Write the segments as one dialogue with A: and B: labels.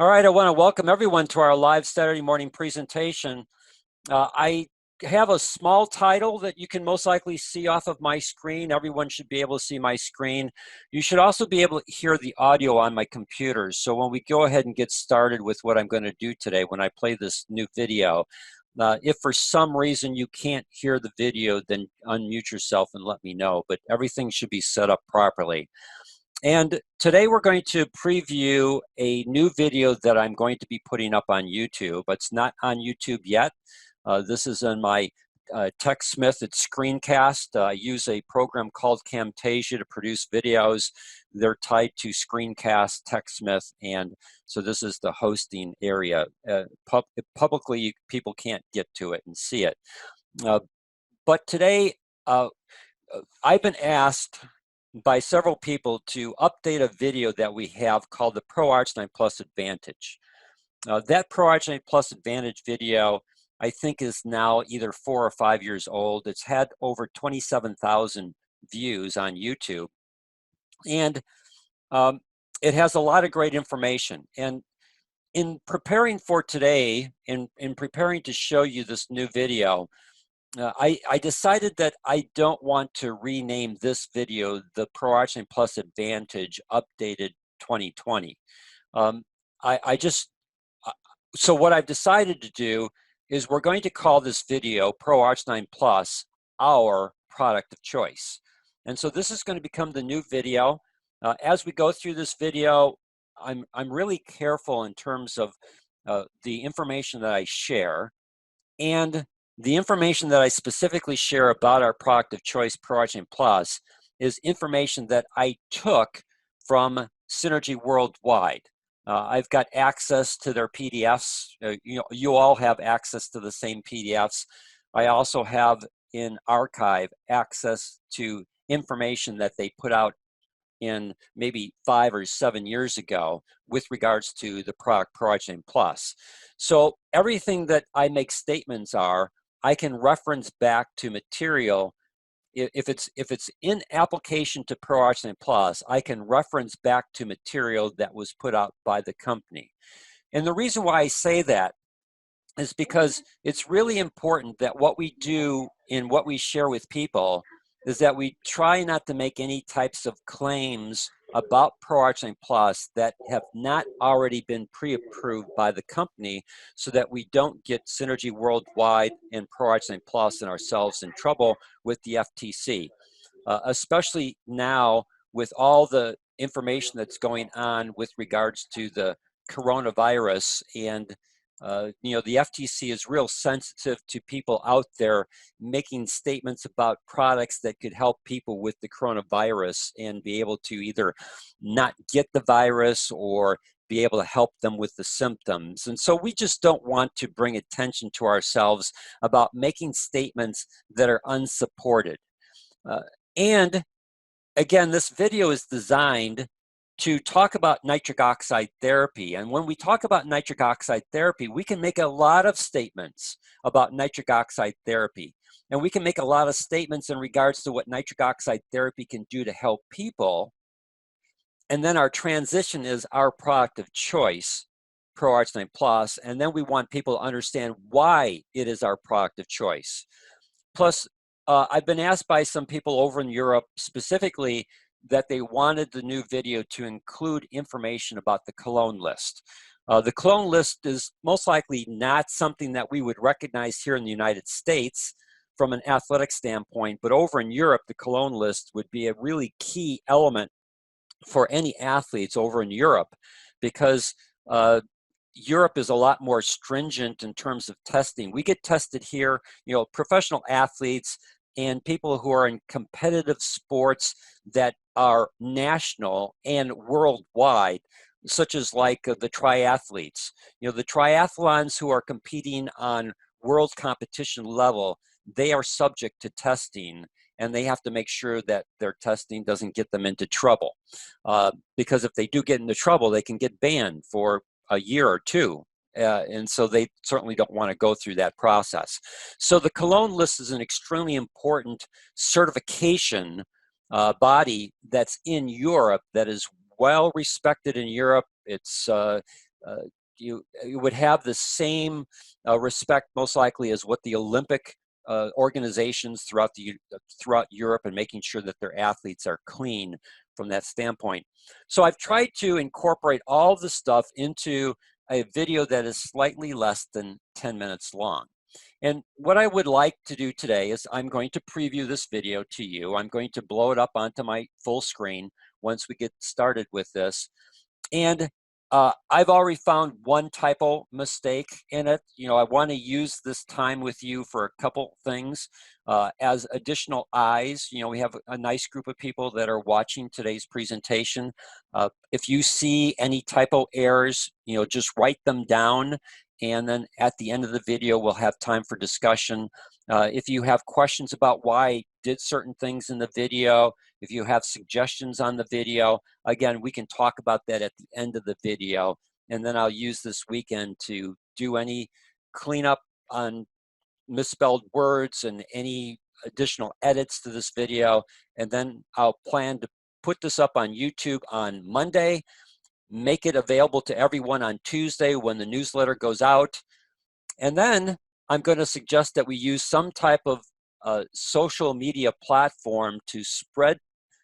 A: All right, I want to welcome everyone to our live Saturday morning presentation. I have a small title that you can most likely see off of my screen. Everyone should be able to see my screen. You should also be able to hear the audio on my computer. So when we go ahead and get started with what I'm going to do today, when I play this new video, if for some reason you can't hear the video, then unmute yourself and let me know. But everything should be set up properly. And today we're going to preview a new video that I'm going to be putting up on YouTube. It's not on YouTube yet. This is in my TechSmith, it's screencast. I use a program called Camtasia to produce videos. They're tied to screencast, TechSmith, and so this is the hosting area. Publicly, people can't get to it and see it. But today, I've been asked by several people to update a video that we have called the ProArgi-9 Plus Advantage. That ProArgi-9 Plus Advantage video, I think, is now either 4 or 5 years old. It's had over 27,000 views on YouTube. And it has a lot of great information. And in preparing for today, in preparing to show you this new video, I decided that I don't want to rename this video the ProArgi-9 Plus Advantage Updated 2020. So what I've decided to do is we're going to call this video ProArgi-9 Plus our product of choice. And so this is going to become the new video. As we go through this video, I'm really careful in terms of the information that I share, and the information that I specifically share about our product of choice, ProArgi-9 Plus, is information that I took from Synergy Worldwide. I've got access to their PDFs. You all have access to the same PDFs. I also have in archive access to information that they put out in maybe 5 or 7 years ago with regards to the product ProArgi-9 Plus. So everything that I make statements are, I can reference back to material. If it's in application to ProArgi-9 Plus, I can reference back to material that was put out by the company. And the reason why I say that is because it's really important that what we do in what we share with people is that we try not to make any types of claims about ProArgi-9 Plus that have not already been pre-approved by the company, so that we don't get Synergy Worldwide and ProArgi-9 Plus and ourselves in trouble with the FTC, especially now with all the information that's going on with regards to the coronavirus. And the FTC is real sensitive to people out there making statements about products that could help people with the coronavirus and be able to either not get the virus or be able to help them with the symptoms. And so we just don't want to bring attention to ourselves about making statements that are unsupported. And again, this video is designed to talk about nitric oxide therapy. And when we talk about nitric oxide therapy, we can make a lot of statements about nitric oxide therapy. And we can make a lot of statements in regards to what nitric oxide therapy can do to help people. And then our transition is our product of choice, ProArgi-9 Plus. And then we want people to understand why it is our product of choice. Plus, I've been asked by some people over in Europe specifically that they wanted the new video to include information about the clone list. The clone list is most likely not something that we would recognize here in the United States from an athletic standpoint, but over in Europe, the clone list would be a really key element for any athletes over in Europe, because Europe is a lot more stringent in terms of testing. We get tested here, professional athletes and people who are in competitive sports that are national and worldwide, such as like the triathletes. The triathlons who are competing on world competition level, they are subject to testing, and they have to make sure that their testing doesn't get them into trouble. Because if they do get into trouble, they can get banned for a year or two. And so they certainly don't want to go through that process. So the cologne list is an extremely important certification body that's in Europe, that is well respected in Europe. It's you would have the same respect most likely as what the Olympic organizations throughout Europe, and making sure that their athletes are clean from that standpoint. So I've tried to incorporate all the stuff into a video that is slightly less than 10 minutes long. And what I would like to do today is I'm going to preview this video to you. I'm going to blow it up onto my full screen once we get started with this. And I've already found one typo mistake in it. I want to use this time with you for a couple things as additional eyes. We have a nice group of people that are watching today's presentation. If you see any typo errors, just write them down. And then at the end of the video, we'll have time for discussion. If you have questions about why I did certain things in the video, if you have suggestions on the video, again, we can talk about that at the end of the video. And then I'll use this weekend to do any cleanup on misspelled words and any additional edits to this video. And then I'll plan to put this up on YouTube on Monday, make it available to everyone on Tuesday when the newsletter goes out. And then I'm going to suggest that we use some type of social media platform to spread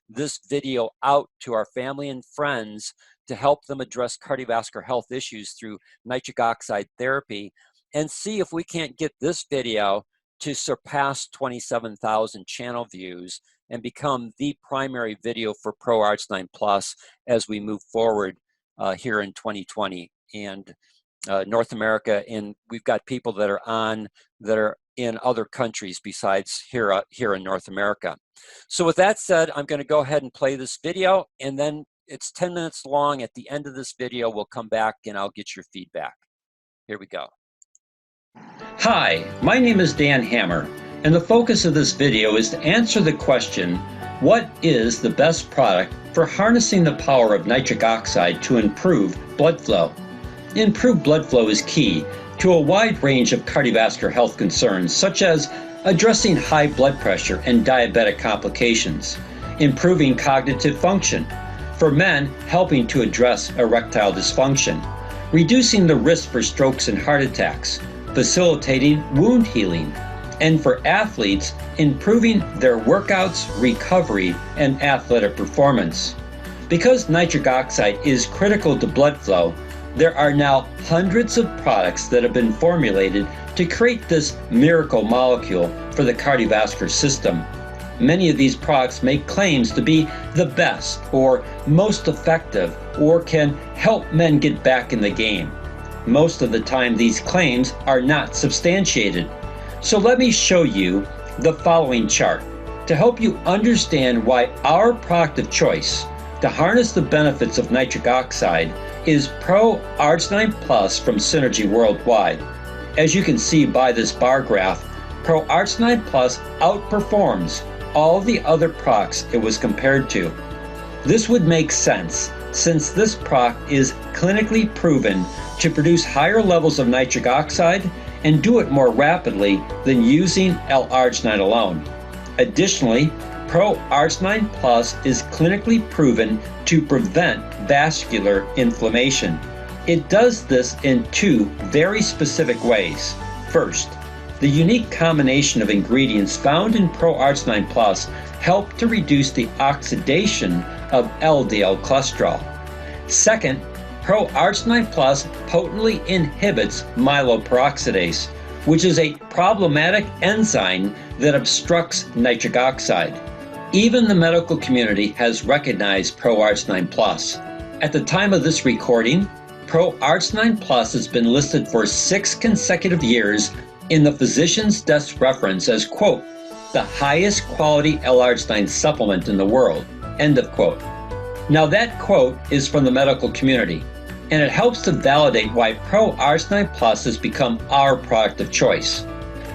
A: this video out to our family and friends to help them address cardiovascular health issues through nitric oxide therapy, and see if we can't get this video to surpass 27,000 channel views and become the primary video for ProArgi-9 Plus as we move forward here in 2020 and North America. And we've got people that are in other countries besides here in North America. So with that said, I'm going to go ahead and play this video, and then it's 10 minutes long. At the end of this video, we'll come back and I'll get your feedback. Here we go.
B: Hi, my name is Dan Hammer, and the focus of this video is to answer the question, what is the best product for harnessing the power of nitric oxide to improve blood flow? Improved blood flow is key to a wide range of cardiovascular health concerns, such as addressing high blood pressure and diabetic complications, improving cognitive function, for men helping to address erectile dysfunction, reducing the risk for strokes and heart attacks, facilitating wound healing, and for athletes, improving their workouts, recovery, and athletic performance. Because nitric oxide is critical to blood flow, there are now hundreds of products that have been formulated to create this miracle molecule for the cardiovascular system. Many of these products make claims to be the best or most effective, or can help men get back in the game. Most of the time, these claims are not substantiated. So let me show you the following chart to help you understand why our product of choice to harness the benefits of nitric oxide is ProArgi-9 Plus from Synergy Worldwide. As you can see by this bar graph, ProArgi-9 Plus outperforms all the other products it was compared to. This would make sense since this product is clinically proven to produce higher levels of nitric oxide and do it more rapidly than using L-arginine alone. Additionally, ProArgi-9 Plus is clinically proven to prevent vascular inflammation. It does this in two very specific ways. First, the unique combination of ingredients found in ProArgi-9 Plus help to reduce the oxidation of LDL cholesterol. Second, ProArgi-9 Plus potently inhibits myeloperoxidase, which is a problematic enzyme that obstructs nitric oxide. Even the medical community has recognized ProArgi-9 Plus. At the time of this recording, ProArgi-9 Plus has been listed for 6 consecutive years in the Physician's Desk reference as, quote, the highest quality L-arginine supplement in the world, end of quote. Now that quote is from the medical community, and it helps to validate why ProArgi-9 Plus has become our product of choice.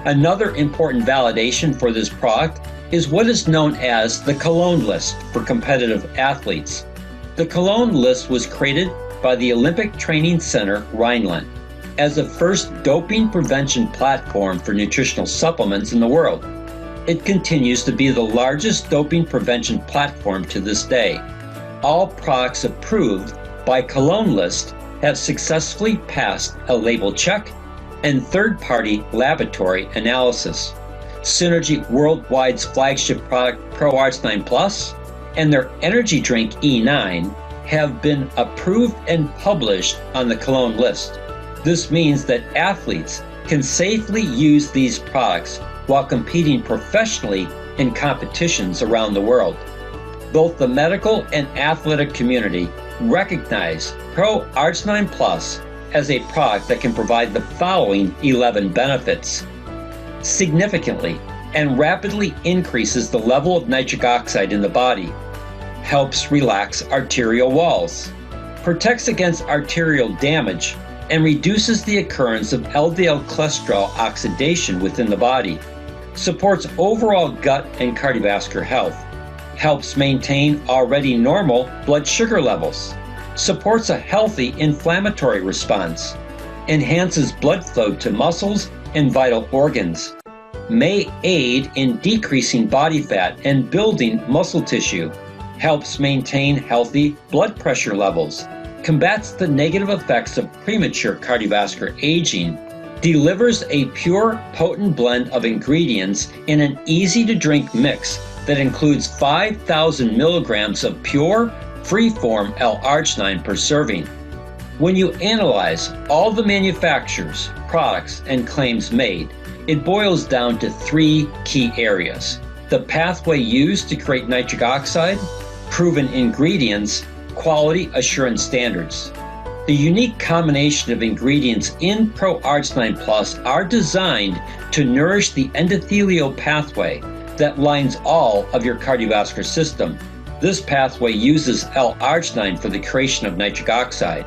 B: Another important validation for this product is what is known as the Cologne list for competitive athletes. The Cologne list was created by the Olympic Training Center Rhineland as the first doping prevention platform for nutritional supplements in the world. It continues to be the largest doping prevention platform to this day. All products approved by Cologne list have successfully passed a label check and third-party laboratory analysis. Synergy Worldwide's flagship product ProArgi-9 Plus and their energy drink E9 have been approved and published on the Cologne list. This means that athletes can safely use these products while competing professionally in competitions around the world. Both the medical and athletic community recognize ProArgi-9 Plus as a product that can provide the following 11 benefits. Significantly and rapidly increases the level of nitric oxide in the body, helps relax arterial walls, protects against arterial damage, and reduces the occurrence of LDL cholesterol oxidation within the body, supports overall gut and cardiovascular health, helps maintain already normal blood sugar levels, supports a healthy inflammatory response, enhances blood flow to muscles and vital organs, may aid in decreasing body fat and building muscle tissue, helps maintain healthy blood pressure levels, combats the negative effects of premature cardiovascular aging, delivers a pure, potent blend of ingredients in an easy-to-drink mix that includes 5,000 milligrams of pure, free-form L-arginine per serving. When you analyze all the manufacturers, products, and claims made, it boils down to three key areas: the pathway used to create nitric oxide, proven ingredients, quality assurance standards. The unique combination of ingredients in ProArgi-9 Plus are designed to nourish the endothelial pathway that lines all of your cardiovascular system. This pathway uses L-arginine for the creation of nitric oxide.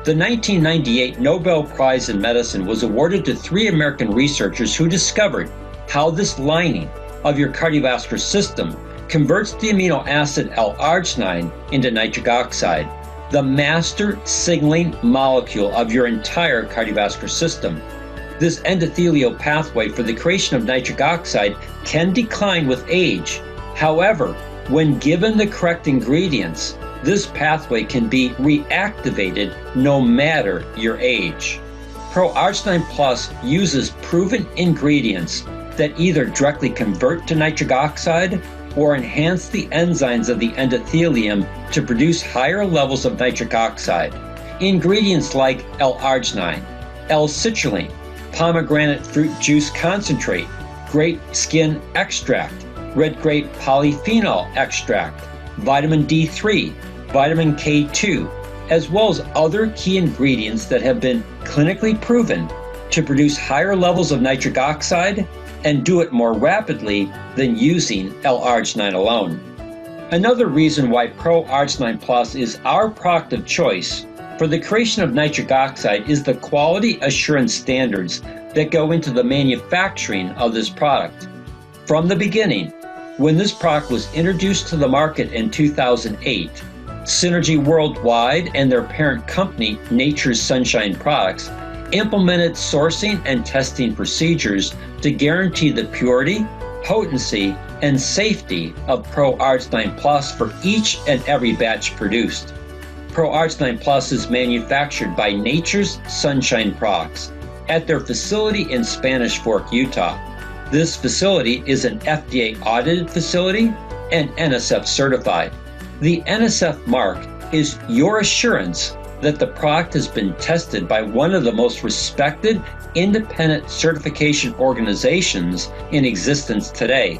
B: The 1998 Nobel Prize in Medicine was awarded to 3 American researchers who discovered how this lining of your cardiovascular system converts the amino acid L-arginine into nitric oxide, the master signaling molecule of your entire cardiovascular system. This endothelial pathway for the creation of nitric oxide can decline with age. However, when given the correct ingredients, this pathway can be reactivated no matter your age. ProArgi-9 Plus uses proven ingredients that either directly convert to nitric oxide or enhance the enzymes of the endothelium to produce higher levels of nitric oxide. Ingredients like L-arginine, L-citrulline, pomegranate fruit juice concentrate, grape skin extract, red grape polyphenol extract, vitamin D3, vitamin K2, as well as other key ingredients that have been clinically proven to produce higher levels of nitric oxide and do it more rapidly than using L-arginine alone. Another reason why ProArgi-9 Plus is our product of choice for the creation of nitric oxide is the quality assurance standards that go into the manufacturing of this product. From the beginning, when this product was introduced to the market in 2008, Synergy Worldwide and their parent company, Nature's Sunshine Products, implemented sourcing and testing procedures to guarantee the purity, potency, and safety of ProArgi-9 Plus for each and every batch produced. ProArgi-9 Plus is manufactured by Nature's Sunshine Products at their facility in Spanish Fork, Utah. This facility is an FDA-audited facility and NSF certified. The NSF mark is your assurance that the product has been tested by one of the most respected independent certification organizations in existence today.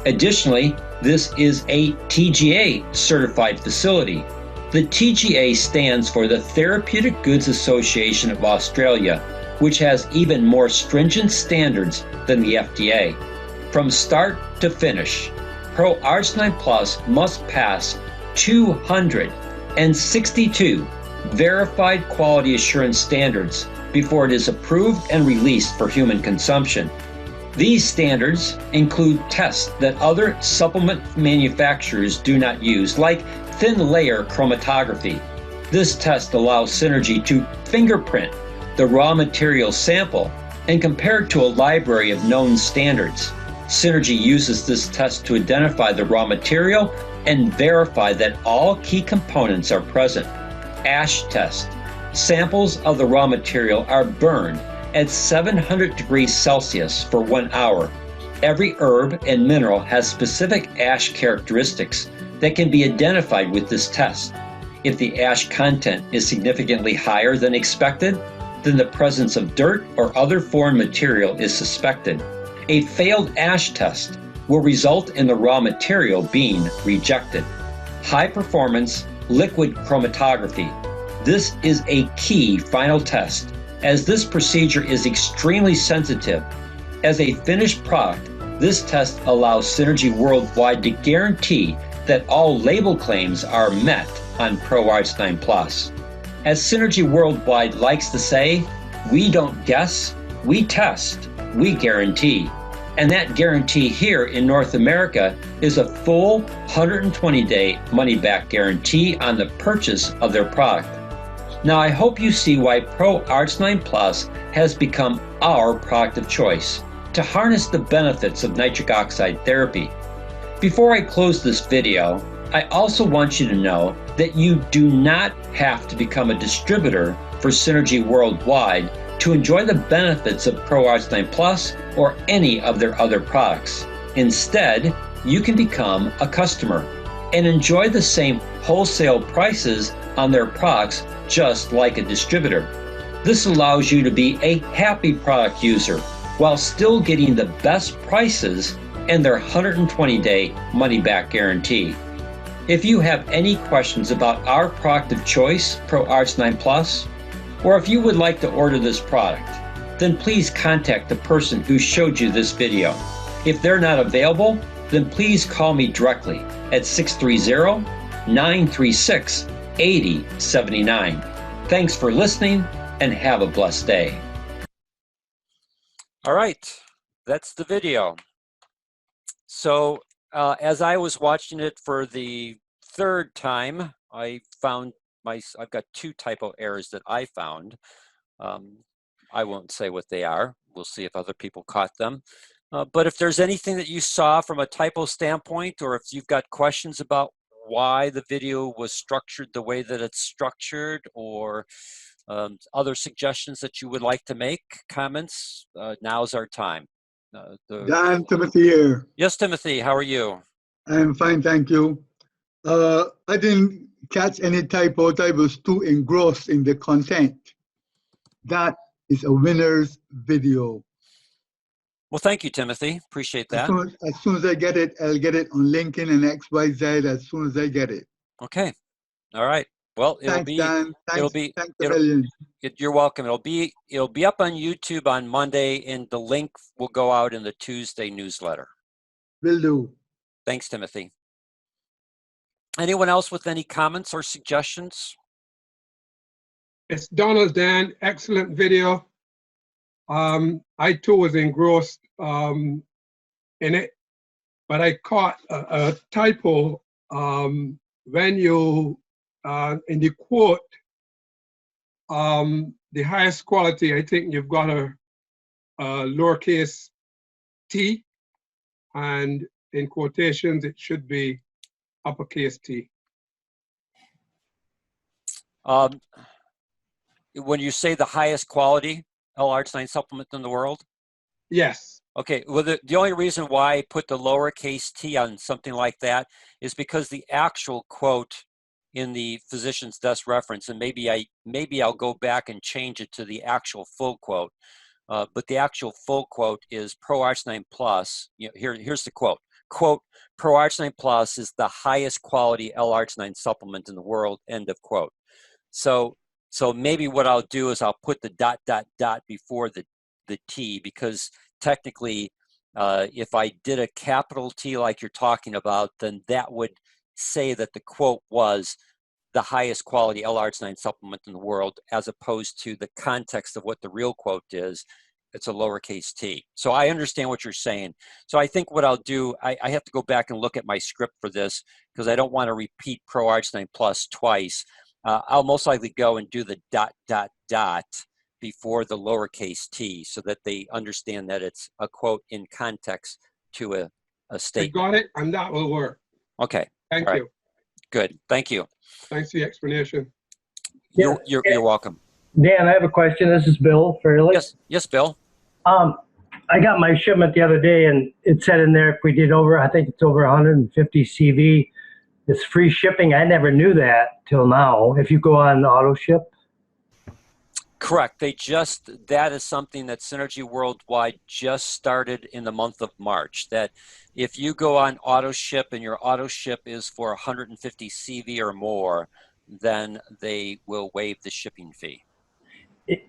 B: Additionally, this is a TGA certified facility. The TGA stands for the Therapeutic Goods Association of Australia, which has even more stringent standards than the FDA. From start to finish, ProArgi-9 Plus must pass 262 verified quality assurance standards before it is approved and released for human consumption. These standards include tests that other supplement manufacturers do not use, like thin layer chromatography. This test allows Synergy to fingerprint the raw material sample and compare it to a library of known standards. Synergy uses this test to identify the raw material and verify that all key components are present. ASH test, Samples of the raw material are burned at 700 degrees Celsius for 1 hour. Every herb and mineral has specific ash characteristics that can be identified with this test. If the ash content is significantly higher than expected, then the presence of dirt or other foreign material is suspected. A failed ash test will result in the raw material being rejected. High-performance liquid chromatography. This is a key final test, as this procedure is extremely sensitive. As a finished product, this test allows Synergy Worldwide to guarantee that all label claims are met on ProArgi-9 Plus. As Synergy Worldwide likes to say, we don't guess, we test, we guarantee. And that guarantee here in North America is a full 120-day money-back guarantee on the purchase of their product. Now I hope you see why ProArgi-9 Plus has become our product of choice to harness the benefits of nitric oxide therapy. Before I close this video, I also want you to know that you do not have to become a distributor for Synergy Worldwide to enjoy the benefits of ProArgi-9 Plus or any of their other products. Instead, you can become a customer and enjoy the same wholesale prices on their products just like a distributor. This allows you to be a happy product user while still getting the best prices and their 120-day money-back guarantee. If you have any questions about our product of choice, ProArgi-9 Plus, or if you would like to order this product, then please contact the person who showed you this video. If they're not available, then please call me directly at 630-936-8079. Thanks for listening and have a blessed day.
A: All right, that's the video. So as I was watching it for the third time, I found I've got 2 typo errors that I found. I won't say what they are. We'll see if other people caught them. But if there's anything that you saw from a typo standpoint, or if you've got questions about why the video was structured the way that it's structured, or other suggestions that you would like to make, comments, now's our time.
C: Dan, Timothy here.
A: Yes, Timothy, how are you?
C: I'm fine, thank you. I didn't catch any typos. I was too engrossed in the content. That is a winner's video.
A: Well, thank you, Timothy. Appreciate that.
C: As soon as I get it, I'll get it on LinkedIn and XYZ as soon as I get it.
A: Okay. All right. Well,
C: Thanks, Dan. Thanks a million.
A: You're welcome. It'll be up on YouTube on Monday, and the link will go out in the Tuesday newsletter.
C: Will do.
A: Thanks, Timothy. Anyone else with any comments or suggestions?
D: It's Donald, Dan. Excellent video. I too was engrossed in it, but I caught a typo when you in the quote, the highest quality, I think you've got a lowercase t, and in quotations it should be uppercase T.
A: When you say the highest quality L-arginine supplement in the world?
D: Yes.
A: Okay, well, the only reason why I put the lowercase t on something like that is because the actual quote in the physician's desk reference, and maybe I'll go back and change it to the actual full quote, but the actual full quote is ProArgi-9 Plus. Here's the quote. Quote, ProArgi-9 Plus is the highest quality L-arginine supplement in the world, end of quote. So maybe what I'll do is I'll put the ... before the T, because technically if I did a capital T like you're talking about, then that would say that the quote was the highest quality L-arginine supplement in the world, as opposed to the context of what the real quote is. It's a lowercase t. So I understand what you're saying. So I think what I'll do, I have to go back and look at my script for this, because I don't want to repeat ProArgi-9 Plus twice. I'll most likely go and do the ... before the lowercase t, so that they understand that it's a quote in context to a statement.
D: I got it, and that will work.
A: Okay.
D: Thank
A: All right.
D: you.
A: Good. Thank you.
D: Thanks for the explanation.
A: You're welcome.
E: Dan, I have a question. This is Bill Fairley.
A: Yes, Bill.
E: I got my shipment the other day, and it said in there if we did over, I think it's over 150 CV, it's free shipping. I never knew that till now. If you go on auto ship.
A: Correct. That is something that Synergy Worldwide just started in the month of March. That if you go on auto ship and your auto ship is for 150 CV or more, then they will waive the shipping fee.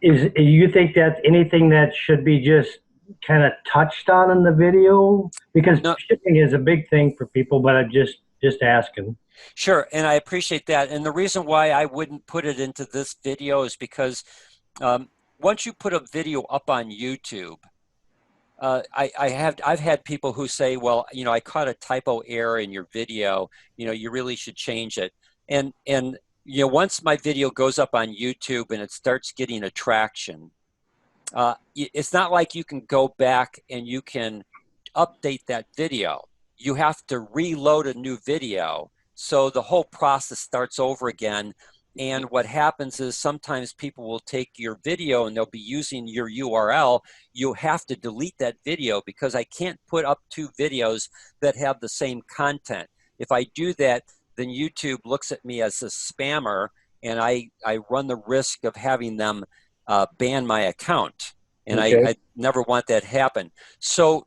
E: You think that's anything that should be just kind of touched on in the video? Because
A: No,
E: shipping is a big thing for people, but I'm just asking.
A: sure, and I appreciate that. And the reason why I wouldn't put it into this video is because once you put a video up on YouTube, I've had people who say, well, I caught a typo error in your video. You really should change it. And once my video goes up on YouTube and it starts getting attraction, it's not like you can go back and you can update that video. You have to reload a new video. So the whole process starts over again. And what happens is sometimes people will take your video and they'll be using your URL. You have to delete that video because I can't put up two videos that have the same content. If I do that, then YouTube looks at me as a spammer, and I run the risk of having them ban my account. And
E: Okay.
A: I never want that to happen. So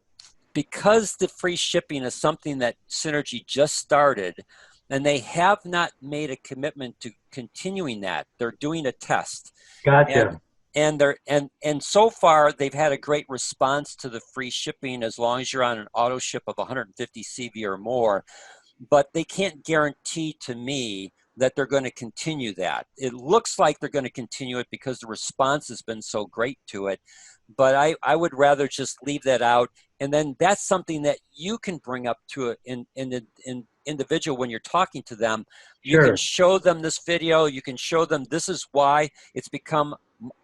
A: because the free shipping is something that Synergy just started, and they have not made a commitment to continuing that. They're doing a test.
E: Gotcha.
A: And so far they've had a great response to the free shipping as long as you're on an auto ship of 150 CV or more. But they can't guarantee to me that they're going to continue that. It looks like they're going to continue it because the response has been so great to it. But I would rather just leave that out. And then that's something that you can bring up to an individual when you're talking to them. You
E: Sure.
A: can show them this video. You can show them this is why it's become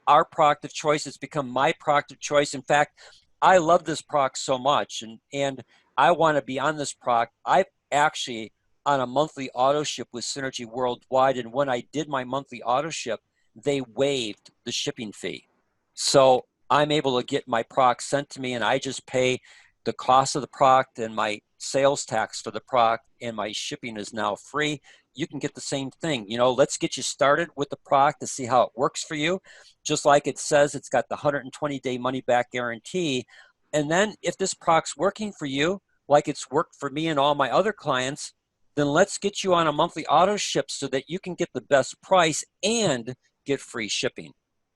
A: our product of choice. It's become my product of choice. In fact, I love this product so much, and I want to be on this product. I've actually on a monthly auto ship with Synergy Worldwide, and when I did my monthly auto ship, they waived the shipping fee. So I'm able to get my product sent to me, and I just pay the cost of the product and my sales tax for the product, and my shipping is now free. You can get the same thing. Let's get you started with the product to see how it works for you. Just like it says, it's got the 120-day money-back guarantee. And then if this product's working for you, like it's worked for me and all my other clients, then let's get you on a monthly auto ship so that you can get the best price and get free shipping.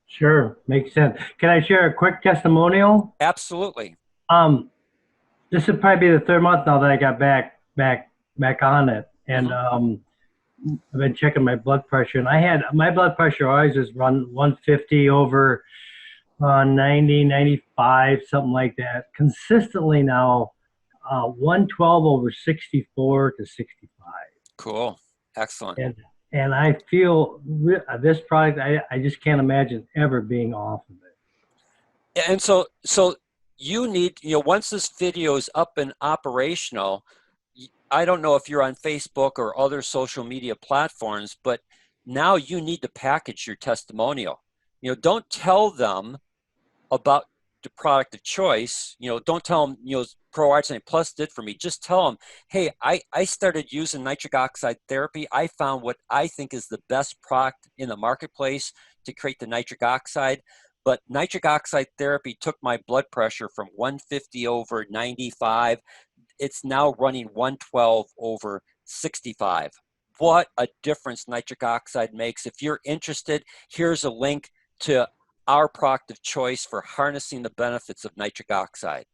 E: Sure, makes sense. Can I share a quick testimonial?
A: Absolutely.
E: This would probably be the third month now that I got back on it, and I've been checking my blood pressure, and my blood pressure always has run 150 over 90, 95, something like that. Consistently now, 112 over 64 to 65.
A: Cool. Excellent.
E: And I feel this product, I just can't imagine ever being off of it.
A: And so you need, once this video is up and operational, I don't know if you're on Facebook or other social media platforms, but now you need to package your testimonial. Don't tell them about the product of choice. Don't tell them, ProArgi-9 Plus did for me. Just tell them, hey, I started using nitric oxide therapy. I found what I think is the best product in the marketplace to create the nitric oxide. But nitric oxide therapy took my blood pressure from 150 over 95. It's now running 112 over 65. What a difference nitric oxide makes. If you're interested, here's a link to our product of choice for harnessing the benefits of nitric oxide.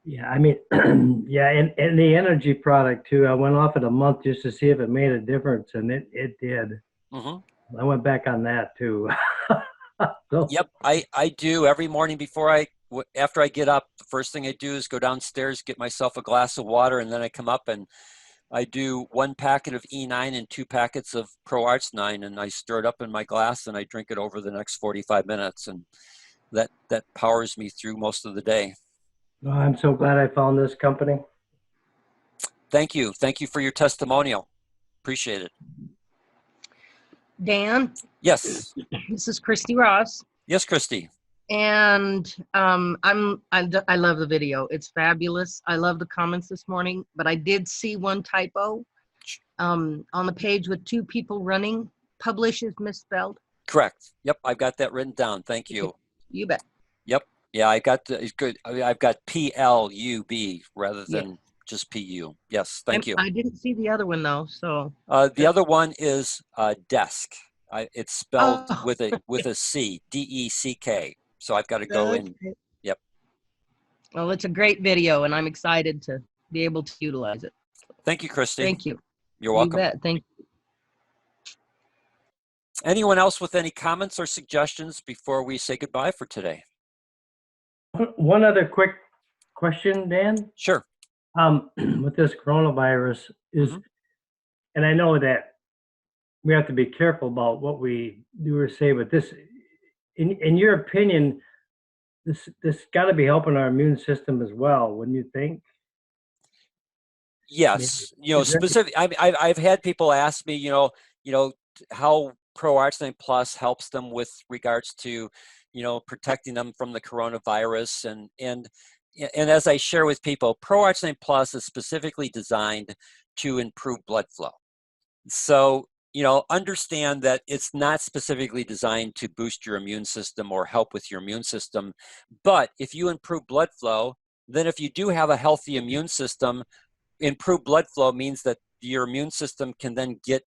E: Yeah, I mean, yeah, and the energy product too. I went off it a month just to see if it made a difference, and it did. I went back on that too. So.
A: Yep, I do every morning after I get up. The first thing I do is go downstairs, get myself a glass of water, and then I come up and I do 1 packet of E9 and 2 packets of ProArgi-9, and I stir it up in my glass and I drink it over the next 45 minutes, and that powers me through most of the day.
E: Oh, I'm so glad I found this company.
A: Thank you. Thank you for your testimonial. Appreciate it.
F: Dan,
A: Yes.
F: this is Christy Ross,
A: Yes, Christy.
F: and I love the video. It's fabulous. I love the comments this morning, but I did see one typo on the page with 2 people running. Publish is misspelled.
A: Correct. Yep, I've got that written down. Thank you.
F: You bet.
A: Yep. Yeah, I got it's good. I've got PLUB rather than
F: Yes.
A: just PU. Yes, thank you.
F: I didn't see the other one though, so.
A: The other one is desk. It's spelled
F: Oh.
A: with a C, DECK. So I've got to go in.
F: Okay.
A: Yep.
F: Well, it's a great video, and I'm excited to be able to utilize it.
A: Thank you, Christy.
F: Thank you.
A: You're welcome.
F: You bet. Thank you.
A: Anyone else with any comments or suggestions before we say goodbye for today?
E: One other quick question, Dan.
A: Sure.
E: With this coronavirus is, and I know that we have to be careful about what we do or say, but this, in your opinion, this got to be helping our immune system as well, wouldn't you think?
A: Yes. You know,
E: Is there-
A: specific. I've had people ask me, how ProArgi-9 Plus helps them with regards to, protecting them from the coronavirus, and as I share with people, ProArgi-9 Plus is specifically designed to improve blood flow. So, understand that it's not specifically designed to boost your immune system or help with your immune system. But if you improve blood flow, then if you do have a healthy immune system, improved blood flow means that your immune system can then get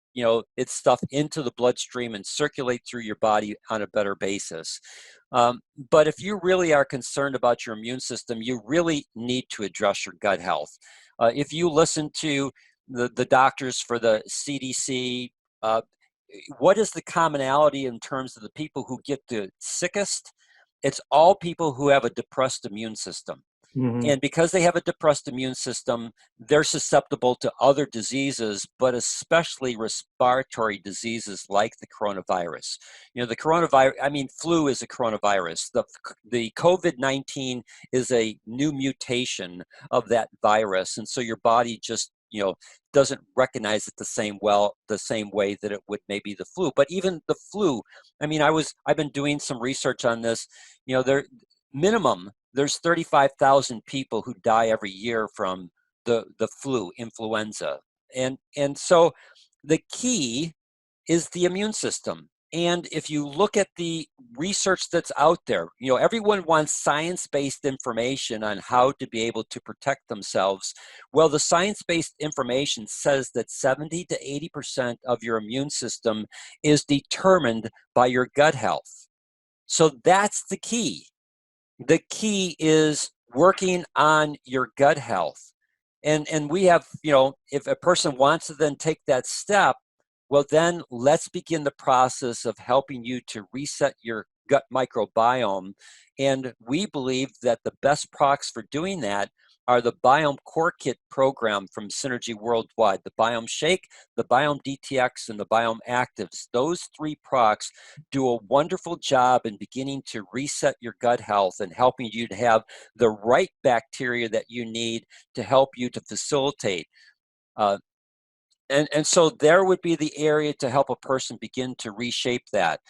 A: its stuff into the bloodstream and circulate through your body on a better basis. But if you really are concerned about your immune system, you really need to address your gut health. If you listen to the doctors for the CDC, what is the commonality in terms of the people who get the sickest? It's all people who have a depressed immune system. And because they have a depressed immune system, they're susceptible to other diseases, but especially respiratory diseases like the coronavirus. The coronavirus, flu is a coronavirus. The COVID-19 is a new mutation of that virus. And so your body just, doesn't recognize it the same way that it would maybe the flu. But even the flu, I've been doing some research on this, there's 35,000 people who die every year from the flu, influenza. And so the key is the immune system. And if you look at the research that's out there, everyone wants science-based information on how to be able to protect themselves. Well, the science-based information says that 70 to 80% of your immune system is determined by your gut health. So that's the key. The key is working on your gut health. And we have, if a person wants to then take that step, well, then let's begin the process of helping you to reset your gut microbiome. And we believe that the best products for doing that are the Biome Core Kit program from Synergy Worldwide, the Biome Shake, the Biome DTX, and the Biome Actives. Those 3 products do a wonderful job in beginning to reset your gut health and helping you to have the right bacteria that you need to help you to facilitate. And so there would be the area to help a person begin to reshape that.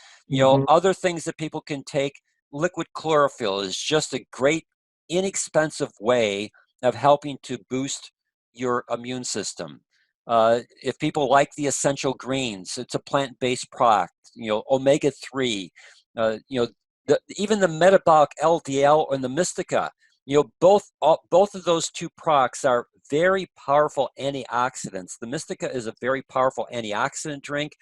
A: Other things that people can take, liquid chlorophyll is just a great, inexpensive way of helping to boost your immune system. If people like the essential greens, it's a plant-based product. Omega-3, even the metabolic LDL and the Mystica. Both of those 2 products are very powerful antioxidants. The Mystica is a very powerful antioxidant drink.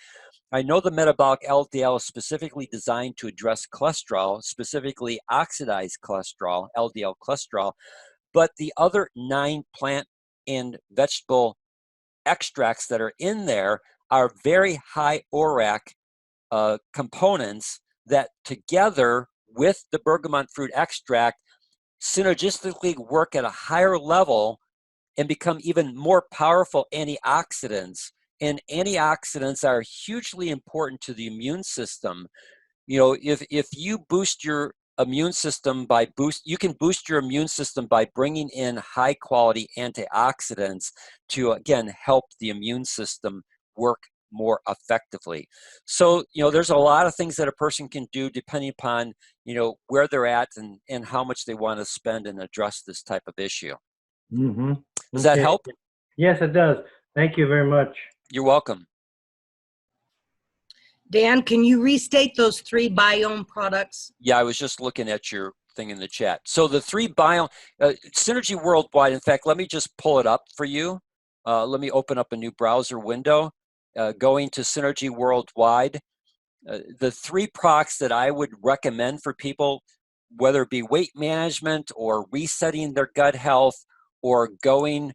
A: I know the metabolic LDL is specifically designed to address cholesterol, specifically oxidized cholesterol, LDL cholesterol, but the other 9 plant and vegetable extracts that are in there are very high ORAC components that together with the bergamot fruit extract synergistically work at a higher level and become even more powerful antioxidants. And antioxidants are hugely important to the immune system. If you boost your immune system you can boost your immune system by bringing in high quality antioxidants to, again, help the immune system work more effectively. So, you know, there's a lot of things that a person can do depending upon, you know, where they're at and how much they want to spend and address this type of issue.
E: Mm-hmm.
A: Does that help?
E: Yes, it does. Thank you very much.
A: You're welcome.
F: Dan, can you restate those 3 biome products?
A: Yeah, I was just looking at your thing in the chat. So the 3 biome, Synergy Worldwide, in fact, let me just pull it up for you. Let me open up a new browser window. Going to Synergy Worldwide, the 3 products that I would recommend for people, whether it be weight management or resetting their gut health or going,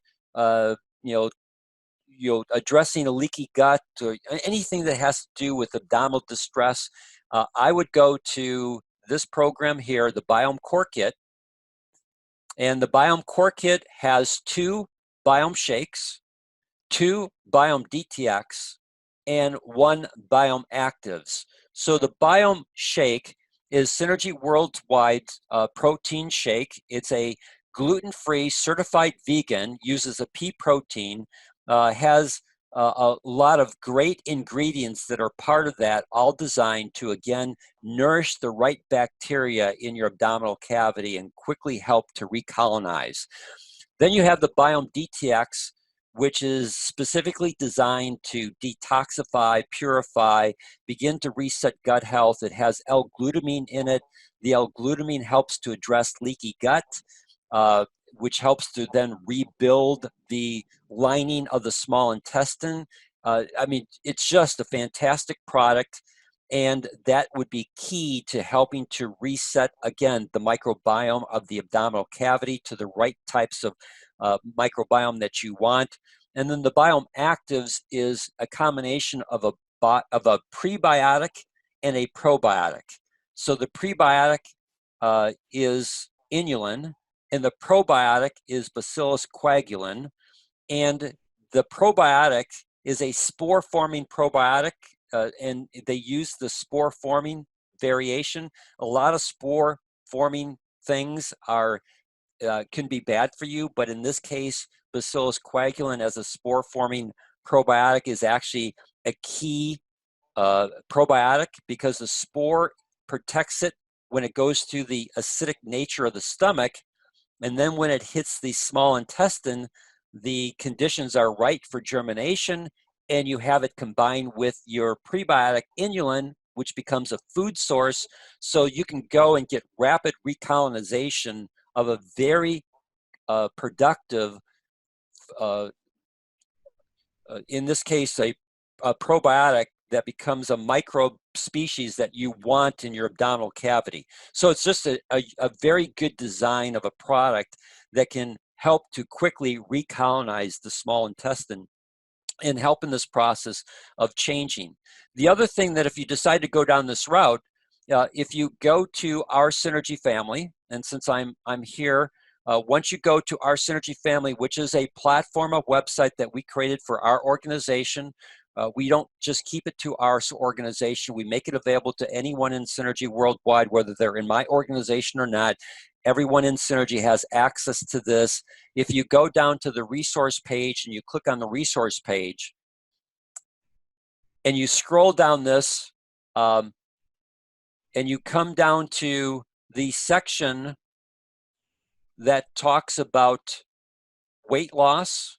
A: addressing a leaky gut or anything that has to do with abdominal distress, I would go to this program here, the Biome Core Kit. And the Biome Core Kit has 2 Biome Shakes, 2 Biome DTX, and 1 Biome Actives. So the Biome Shake is Synergy Worldwide protein shake. It's a gluten-free, certified vegan, uses a pea protein, has a lot of great ingredients that are part of that, all designed to, again, nourish the right bacteria in your abdominal cavity and quickly help to recolonize. Then you have the Biome DTX, which is specifically designed to detoxify, purify, begin to reset gut health. It has L-glutamine in it. The L-glutamine helps to address leaky gut, which helps to then rebuild the lining of the small intestine. I mean, it's just a fantastic product, and that would be key to helping to reset, again, the microbiome of the abdominal cavity to the right types of microbiome that you want. And then the Biome Actives is a combination of a prebiotic and a probiotic. So the prebiotic is inulin, and the probiotic is Bacillus coagulin. And the probiotic is a spore-forming probiotic, and they use the spore-forming variation. A lot of spore-forming things are can be bad for you, but in this case, Bacillus coagulin as a spore-forming probiotic is actually a key probiotic because the spore protects it when it goes through the acidic nature of the stomach, and then when it hits the small intestine, the conditions are right for germination, and you have it combined with your prebiotic inulin, which becomes a food source, so you can go and get rapid recolonization of a very productive, in this case, a probiotic that becomes a microbe species that you want in your abdominal cavity. So it's just a very good design of a product that can help to quickly recolonize the small intestine and help in this process of changing. The other thing that if you decide to go down this route, if you go to our Synergy family, and since I'm here, once you go to our Synergy family, which is a platform, a website that we created for our organization, we don't just keep it to our organization. We make it available to anyone in Synergy Worldwide, whether they're in my organization or not. Everyone in Synergy has access to this. If you go down to the resource page and you click on the resource page and you scroll down this and you come down to the section that talks about weight loss,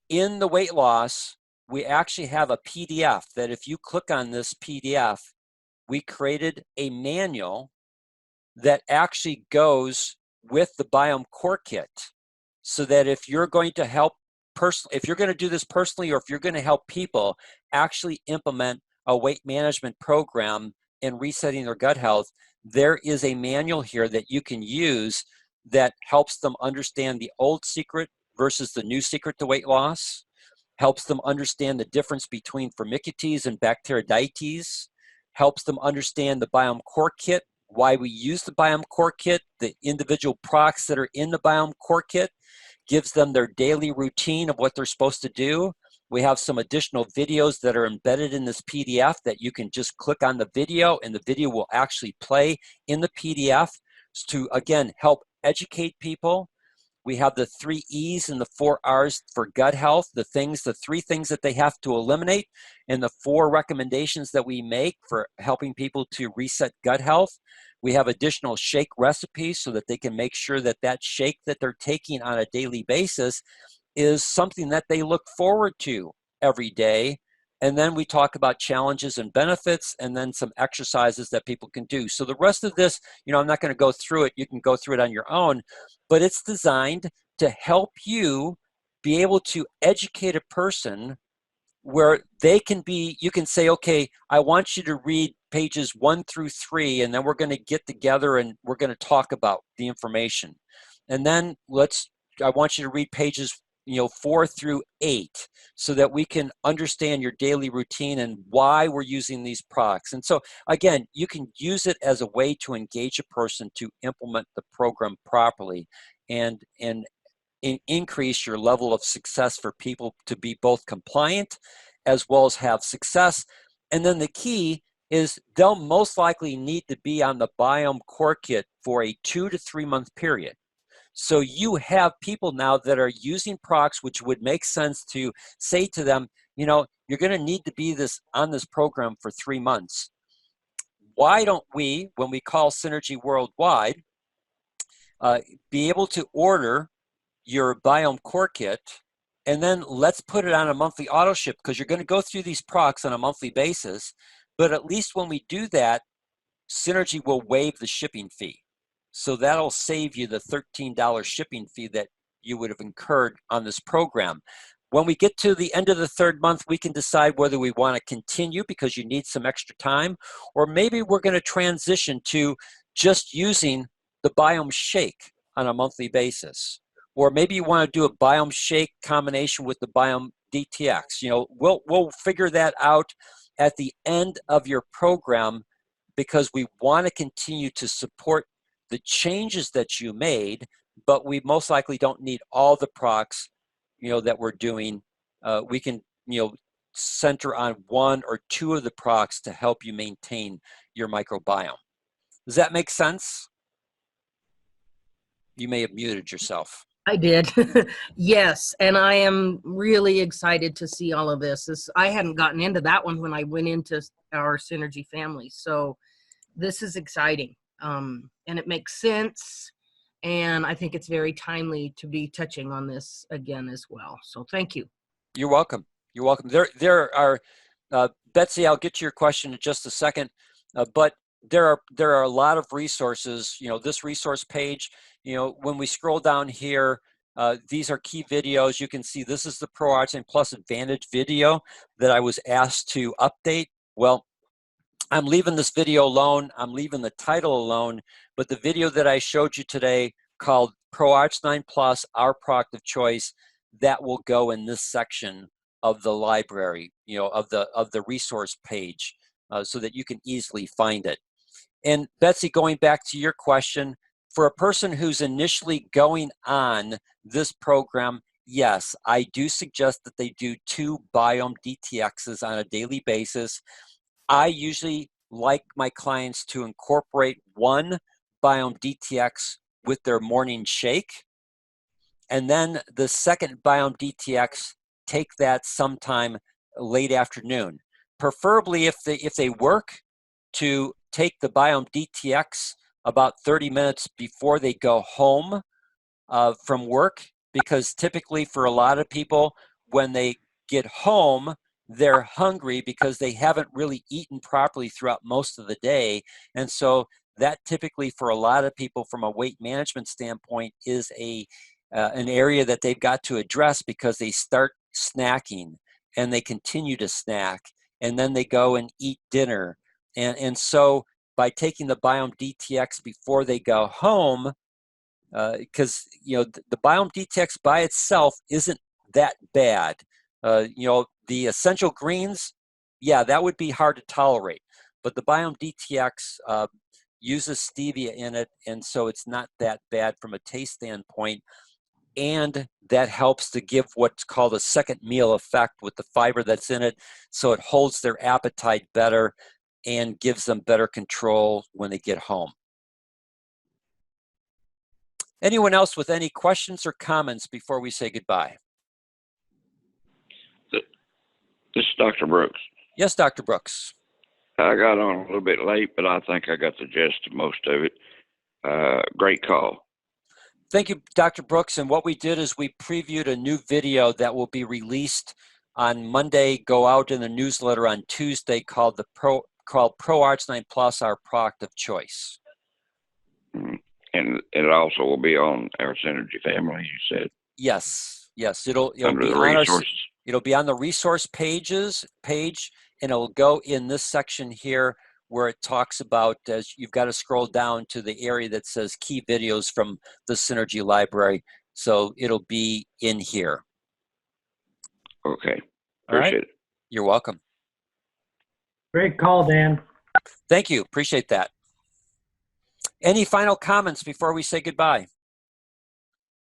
A: in the weight loss, we actually have a PDF that if you click on this PDF, we created a manual that actually goes with the Biome Core Kit, so that if you're going to help if you're going to do this personally, or if you're going to help people actually implement a weight management program and resetting their gut health, there is a manual here that you can use that helps them understand the old secret versus the new secret to weight loss, helps them understand the difference between Firmicutes and Bacteroidetes, helps them understand the Biome Core Kit, why we use the Biome Core Kit, the individual products that are in the Biome Core Kit, gives them their daily routine of what they're supposed to do. We have some additional videos that are embedded in this PDF that you can just click on the video and the video will actually play in the PDF to, again, help educate people. We have the 3 E's and the 4 R's for gut health, the 3 things that they have to eliminate, and the 4 recommendations that we make for helping people to reset gut health. We have additional shake recipes so that they can make sure that that shake that they're taking on a daily basis is something that they look forward to every day. And then we talk about challenges and benefits, and then some exercises that people can do. So the rest of this, I'm not going to go through it. You can go through it on your own, but it's designed to help you be able to educate a person where you can say, okay, I want you to read pages 1 through 3, and then we're going to get together and we're going to talk about the information. And then I want you to read pages 4 through 8 so that we can understand your daily routine and why we're using these products. And so again, you can use it as a way to engage a person to implement the program properly and increase your level of success for people to be both compliant as well as have success. And then the key is they'll most likely need to be on the Biome Core Kit for a 2 to 3 month period. So you have people now that are using products, which would make sense to say to them, you're going to need to be on this program for 3 months. Why don't we, when we call Synergy Worldwide, be able to order your Biome Core Kit, and then let's put it on a monthly auto ship, because you're going to go through these products on a monthly basis. But at least when we do that, Synergy will waive the shipping fee. So that'll save you the $13 shipping fee that you would have incurred on this program. When we get to the end of the 3rd month, we can decide whether we want to continue because you need some extra time, or maybe we're going to transition to just using the Biome Shake on a monthly basis. Or maybe you want to do a Biome Shake combination with the Biome DTX. We'll figure that out at the end of your program, because we want to continue to support the changes that you made, but we most likely don't need all the products, that we're doing. We can, center on 1 or 2 of the products to help you maintain your microbiome. Does that make sense? You may have muted yourself.
F: I did. Yes. And I am really excited to see all of this. I hadn't gotten into that one when I went into our Synergy family. So this is exciting. And it makes sense. And I think it's very timely to be touching on this again as well. So thank you.
A: You're welcome. You're welcome. There are, Betsy, I'll get to your question in just a second, but there are a lot of resources. This resource page, when we scroll down here, these are key videos. You can see this is the ProArgi-9 Plus Advantage video that I was asked to update. Well, I'm leaving this video alone. I'm leaving the title alone, but the video that I showed you today called ProArgi-9 Plus, Our Product of Choice, that will go in this section of the library, of the resource page, so that you can easily find it. And Betsy, going back to your question, for a person who's initially going on this program, yes, I do suggest that they do 2 Biome DTXs on a daily basis. I usually like my clients to incorporate 1 Biome DTX with their morning shake, and then the second Biome DTX, take that sometime late afternoon. Preferably if they work, to take the Biome DTX about 30 minutes before they go home from work, because typically for a lot of people, when they get home, they're hungry because they haven't really eaten properly throughout most of the day. And so that typically for a lot of people from a weight management standpoint is an area that they've got to address, because they start snacking and they continue to snack, and then they go and eat dinner. And so by taking the Biome DTX before they go home, because the Biome DTX by itself isn't that bad. The essential greens, yeah, that would be hard to tolerate, but the Biome DTX uses stevia in it, and so it's not that bad from a taste standpoint. And that helps to give what's called a second meal effect with the fiber that's in it, so it holds their appetite better and gives them better control when they get home. Anyone else with any questions or comments before we say goodbye?
G: This is Dr. Brooks.
A: Yes, Dr. Brooks.
G: I got on a little bit late, but I think I got the gist of most of it. Great call.
A: Thank you, Dr. Brooks. And what we did is we previewed a new video that will be released on Monday, go out in the newsletter on Tuesday, called ProArgi-9 Plus, our product of choice.
G: Mm. And it also will be on our Synergy family, you said.
A: Yes, yes. It'll
G: Under
A: be
G: the
A: on
G: resources.
A: it'll be on the resource page, and it'll go in this section here where it talks about, as you've got to scroll down to the area that says key videos from the Synergy library. So it'll be in here.
G: Okay.
A: All right.
G: Appreciate it.
A: You're welcome.
E: Great call, Dan.
A: Thank you. Appreciate that. Any final comments before we say goodbye?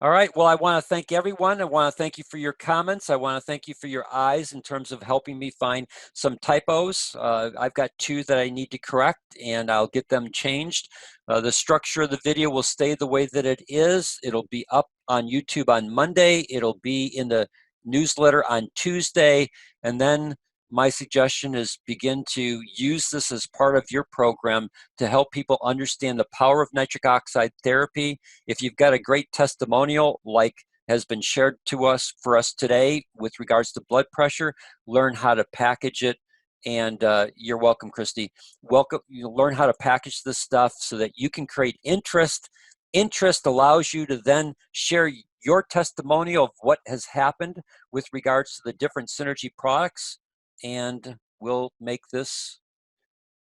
A: All right. Well, I want to thank everyone. I want to thank you for your comments. I want to thank you for your eyes in terms of helping me find some typos. I've got 2 that I need to correct, and I'll get them changed. The structure of the video will stay the way that it is. It'll be up on YouTube on Monday. It'll be in the newsletter on Tuesday. And then my suggestion is begin to use this as part of your program to help people understand the power of nitric oxide therapy. If you've got a great testimonial like has been shared for us today with regards to blood pressure, learn how to package it. And you're welcome, Christy. You'll learn how to package this stuff so that you can create interest. Interest allows you to then share your testimonial of what has happened with regards to the different Synergy products. And we'll make this,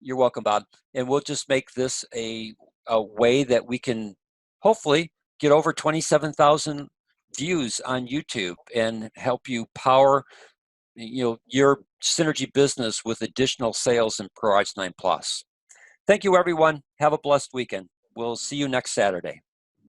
A: you're welcome, Bob. And we'll just make this a way that we can hopefully get over 27,000 views on YouTube and help you power your Synergy business with additional sales in ProArgi-9 Plus. Thank you, everyone. Have a blessed weekend. We'll see you next Saturday.